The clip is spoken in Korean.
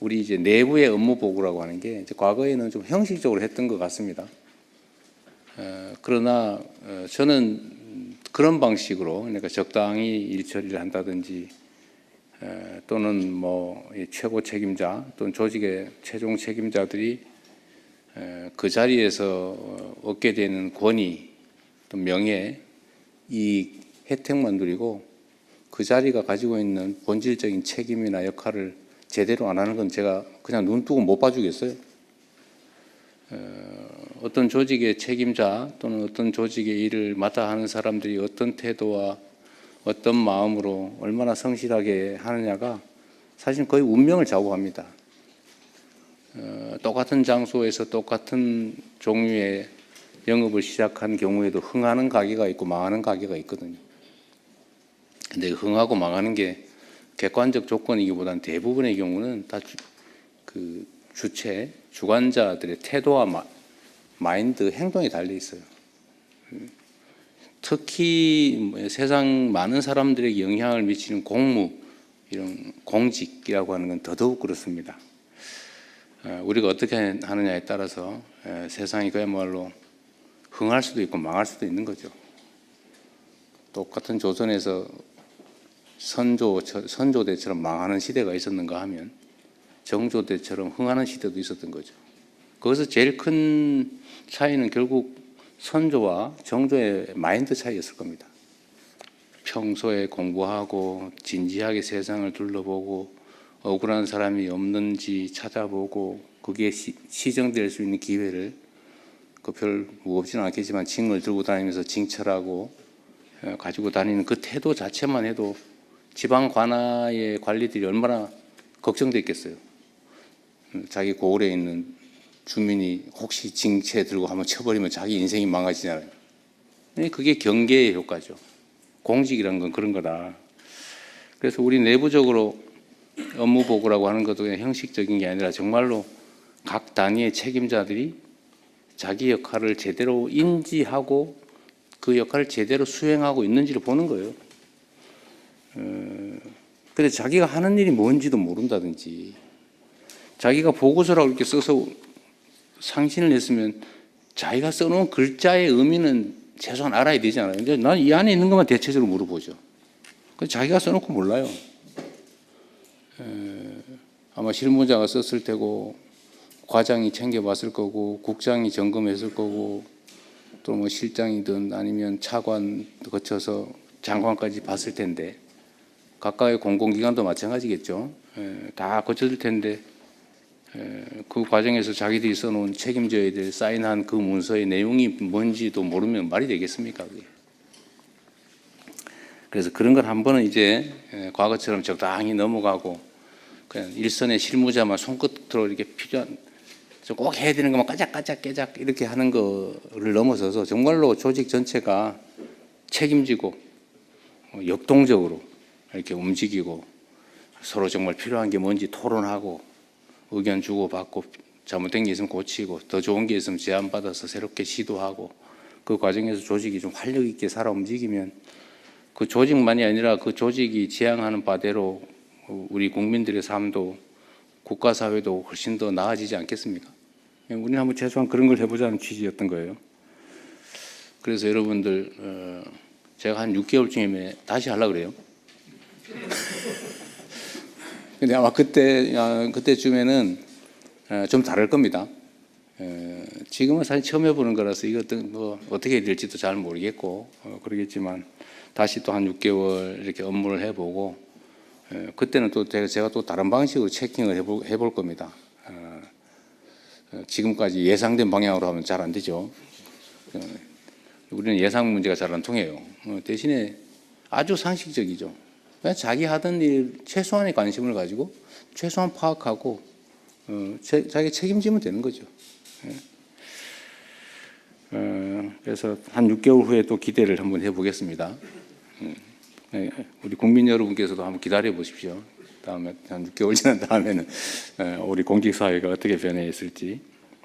우리 이제 내부의 업무 보고라고 하는 게 이제 과거에는 좀 형식적으로 했던 것 같습니다. 그러나 저는 그런 방식으로, 그러니까 적당히 일 처리를 한다든지 또는 뭐 최고 책임자 또는 조직의 최종 책임자들이 그 자리에서 얻게 되는 권위, 또 명예, 이 혜택만 누리고 그 자리가 가지고 있는 본질적인 책임이나 역할을 제대로 안 하는 건 제가 그냥 눈 뜨고 못 봐주겠어요. 어떤 조직의 책임자 또는 어떤 조직의 일을 맡아 하는 사람들이 어떤 태도와 어떤 마음으로 얼마나 성실하게 하느냐가 사실 거의 운명을 좌우합니다. 똑같은 장소에서 똑같은 종류의 영업을 시작한 경우에도 흥하는 가게가 있고 망하는 가게가 있거든요. 근데 흥하고 망하는 게 객관적 조건이기보다는 대부분의 경우는 다 그 주체, 주관자들의 태도와 마인드, 행동에 달려 있어요. 특히 세상 많은 사람들에게 영향을 미치는 공무, 이런 공직이라고 하는 건 더더욱 그렇습니다. 우리가 어떻게 하느냐에 따라서 세상이 그야말로 흥할 수도 있고 망할 수도 있는 거죠. 똑같은 조선에서 선조대처럼 망하는 시대가 있었는가 하면 정조대처럼 흥하는 시대도 있었던 거죠. 거기서 제일 큰 차이는 결국 선조와 정조의 마인드 차이였을 겁니다. 평소에 공부하고 진지하게 세상을 둘러보고 억울한 사람이 없는지 찾아보고 거기에 시정될 수 있는 기회를 별 무겁지는 않겠지만 징을 들고 다니면서 징철하고 가지고 다니는 그 태도 자체만 해도 지방 관아의 관리들이 얼마나 걱정됐겠어요. 자기 고을에 있는 주민이 혹시 징체 들고 한번 쳐버리면 자기 인생이 망가지잖아요. 그게 경계의 효과죠. 공직이란 건 그런 거다. 그래서 우리 내부적으로 업무 보고라고 하는 것도 그냥 형식적인 게 아니라 정말로 각 단위의 책임자들이 자기 역할을 제대로 인지하고 그 역할을 제대로 수행하고 있는지를 보는 거예요. 근데 자기가 하는 일이 뭔지도 모른다든지, 자기가 보고서라고 이렇게 써서 상신을 냈으면 자기가 써놓은 글자의 의미는 최소한 알아야 되잖아요. 근데 난 이 안에 있는 것만 대체적으로 물어보죠. 자기가 써놓고 몰라요. 아마 실무자가 썼을 테고, 과장이 챙겨봤을 거고, 국장이 점검했을 거고, 또 뭐 실장이든 아니면 차관 거쳐서 장관까지 봤을 텐데, 각각의 공공기관도 마찬가지겠죠. 다 거쳤을 텐데, 그 과정에서 자기들이 써놓은 책임져야 될 사인한 그 문서의 내용이 뭔지도 모르면 말이 되겠습니까? 그게. 그래서 그런 걸 한 번은 이제 과거처럼 적당히 넘어가고 그냥 일선의 실무자만 손끝으로 이렇게 필요한 꼭 해야 되는 것만 까작까작 깨작 이렇게 하는 거를 넘어서서 정말로 조직 전체가 책임지고 역동적으로 이렇게 움직이고 서로 정말 필요한 게 뭔지 토론하고 의견 주고받고 잘못된 게 있으면 고치고 더 좋은 게 있으면 제안받아서 새롭게 시도하고 그 과정에서 조직이 좀 활력 있게 살아 움직이면 그 조직만이 아니라 그 조직이 지향하는 바대로 우리 국민들의 삶도 국가 사회도 훨씬 더 나아지지 않겠습니까? 우리는 한번 최소한 그런 걸 해보자는 취지였던 거예요. 그래서 여러분들 제가 한 6개월쯤에 다시 하려고 그래요. 근데 아마 그때쯤에는 좀 다를 겁니다. 지금은 사실 처음 해보는 거라서 이것도 뭐 어떻게 해야 될지도 잘 모르겠고 그러겠지만 다시 또 한 6개월 이렇게 업무를 해보고 그때는 또 제가 또 다른 방식으로 체킹을 해볼 겁니다. 지금까지 예상된 방향으로 하면 잘 안 되죠. 우리는 예상 문제가 잘 안 통해요. 대신에 아주 상식적이죠. 그냥 자기 하던 일 최소한의 관심을 가지고 최소한 파악하고 자기 책임지면 되는 거죠. 그래서 한 6개월 후에 또 기대를 한번 해보겠습니다. 우리 국민 여러분께서도 한번 기다려 보십시오. 다음에 한 6개월 지난 다음에는 우리 공직사회가 어떻게 변해 있을지.